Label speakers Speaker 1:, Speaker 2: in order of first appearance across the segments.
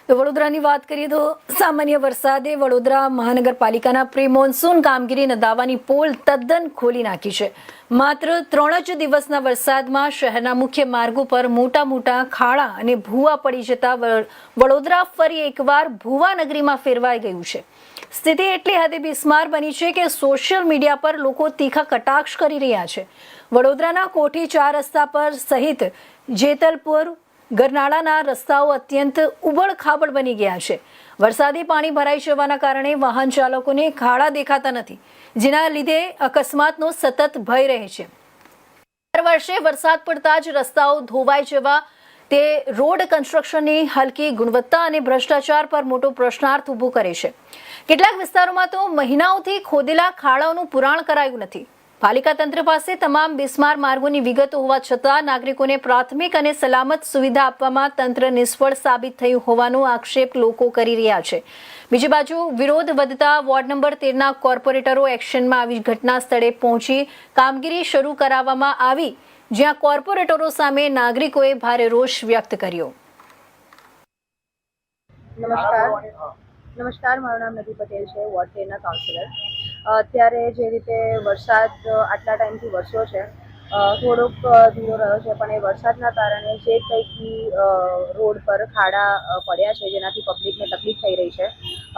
Speaker 1: તો વડોદરાની વાત કરીએ તો સામાન્ય વરસાદે વડોદરા મહાનગરપાલિકાના પ્રી મોન્સૂન કામગીરી નદાવાની પોલ તદ્દન ખોલી નાખી છે। માત્ર 3 જ દિવસના વરસાદમાં શહેરના મુખ્ય માર્ગો પર મોટા ખાડા અને ભૂવા પડી જતા વડોદરા ફરી એકવાર ભૂવા નગરીમાં ફેરવાઈ ગયું છે। સ્થિતિ એટલી હદે બિસ્માર બની છે કે સોશિયલ મીડિયા પર લોકો તીખા કટાક્ષ કરી રહ્યા છે। વડોદરાના કોઠી 4 રસ્તા પર સહિત જેતલપુર ગરનાળાના રસ્તાઓ અત્યંત ઉબડ-ખાબડ બની ગયા છે। વરસાદી પાણી ભરાઈ જવાના કારણે વાહન ચાલકોને ખાડા દેખાતા નથી, જેના લીધે અકસ્માતનો સતત ભય રહે છે। દર વર્ષે વરસાદ પડતા જ રસ્તાઓ ધોવાઈ જવા તે રોડ કન્સ્ટ્રક્શનની હલકી ગુણવત્તા અને ભ્રષ્ટાચાર પર મોટો પ્રશ્નાર્થ ઊભો કરે છે। કેટલાક વિસ્તારોમાં તો મહિનાઓથી ખોદેલા ખાડાઓનું પુરાણ કરાયું નથી। પાલિકા તંત્ર પાસે તમામ બિસ્માર માર્ગોની વિગતો હોવા છતાં નાગરિકોને પ્રાથમિક અને સલામત સુવિધા આપવામાં તંત્ર નિષ્ફળ સાબિત થયું હોવાનો આક્ષેપ લોકો કરી રહ્યા છે। બીજી બાજુ વિરોધ વધતા વોર્ડ નંબર 13ના કોર્પોરેટરો એક્શનમાં આવી ઘટના સ્થળે પહોંચી કામગીરી શરૂ કરાવવામાં આવી, જ્યાં કોર્પોરેટરો સામે નાગરિકોએ ભારે રોષ વ્યક્ત કર્યો।
Speaker 2: નમસ્કાર, મારું નામ નદી પટેલ છે, વોર્ડ 13ના કાઉન્સિલર। અત્યારે જે રીતે વરસાદ આટલા ટાઈમથી વરસ્યો છે, થોડોક ધીરો રહ્યો છે, પણ એ વરસાદના કારણે જે કંઈક રોડ પર ખાડા પડ્યા છે, જેનાથી પબ્લિકને તકલીફ થઈ રહી છે।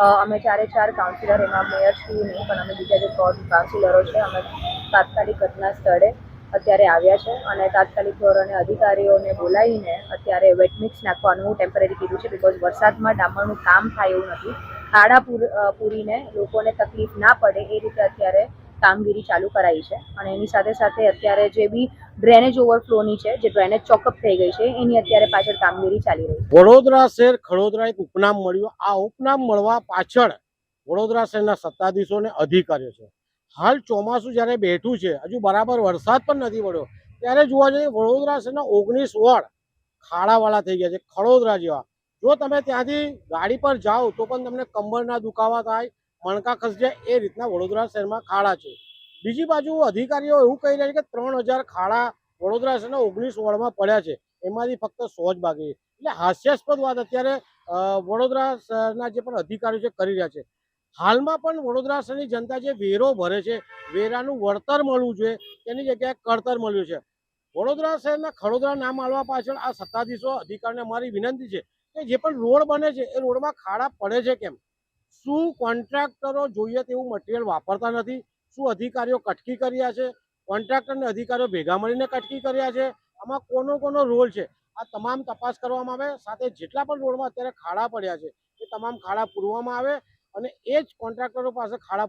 Speaker 2: અમે 4 કાઉન્સિલર, એમાં મેયરશ્રી નહીં પણ અમે બીજા જે 3 કાઉન્સિલરો છે, અમે તાત્કાલિક ઘટના સ્થળે અત્યારે આવ્યા છે અને તાત્કાલિક ધોરણે અધિકારીઓને બોલાવીને અત્યારે વેટ મિક્સ નાખવાનું ટેમ્પરરી કીધું છે, બિકોઝ વરસાદમાં ડામરનું કામ થાય એવું નથી। ખાડા પૂરીને લોકોને તકલીફ ના પડે એ રીતે અત્યારે કામગીરી ચાલુ કરાઈ છે અને એની સાથે સાથે અત્યારે જે બી ડ્રેનેજ ઓવરફ્લોની છે, જે ડ્રેનેજ ચોકઅપ થઈ ગઈ છે, એની અત્યારે પાછળ કામગીરી ચાલી રહી છે।
Speaker 3: વડોદરા શહેર ખડોદરા એક ઉપનામ મળ્યું। આ ઉપનામ મળવા પાછળ વડોદરા શહેરના સત્તાધીશોને અધિકારીઓ છે। હાલ ચોમાસું જ્યારે બેઠું છે, હજુ બરાબર વરસાદ પણ નથી પડ્યો, ત્યારે જોવા જઈએ વડોદરા શહેરના 19 વોર્ડ ખાડાવાળા થઈ ગયા છે, ખડોદરા જેવા। જો તમે ત્યાંથી ગાડી પર જાઓ તો પણ તમને કમરના દુખાવા થાય, મણકા ખસી જાય, એ રીતના વડોદરા શહેરમાં ખાડા છે। બીજી બાજુ અધિકારીઓ એવું કહી રહ્યા છે કે 3000 ખાડા વડોદરા શહેરના 19 વોર્ડમાં પડ્યા છે, એમાંથી ફક્ત 100 જ બાકી। એટલે હાસ્યાસ્પદ વાત અત્યારે વડોદરા શહેરના જે પણ અધિકારીઓ છે કરી રહ્યા છે। હાલમાં પણ વડોદરા શહેરની જનતા જે વેરો ભરે છે, વેરાનું વળતર મળવું જોઈએ, તેની જગ્યાએ કળતર મળ્યું છે। વડોદરા શહેરના ખડોદરા નામ આવવા પાછળ આ સત્તાધીશો અધિકારીને અમારી વિનંતી છે કે જે પણ રોડ બને છે એ રોડમાં ખાડા પડે છે કેમ? શું કોન્ટ્રાક્ટરો જોઈએ તેવું મટીરિયલ વાપરતા નથી? શું અધિકારીઓ કટકી કર્યા છે? કોન્ટ્રાક્ટર અને અધિકારીઓ ભેગા મળીને કટકી કર્યા છે? આમાં કોનો રોલ છે? આ તમામ તપાસ કરવામાં આવે, સાથે જેટલા પણ રોડમાં અત્યારે ખાડા પડ્યા છે એ તમામ ખાડા પૂરવામાં આવે અને એ જ કોન્ટ્રાક્ટરો પાસે ખાડા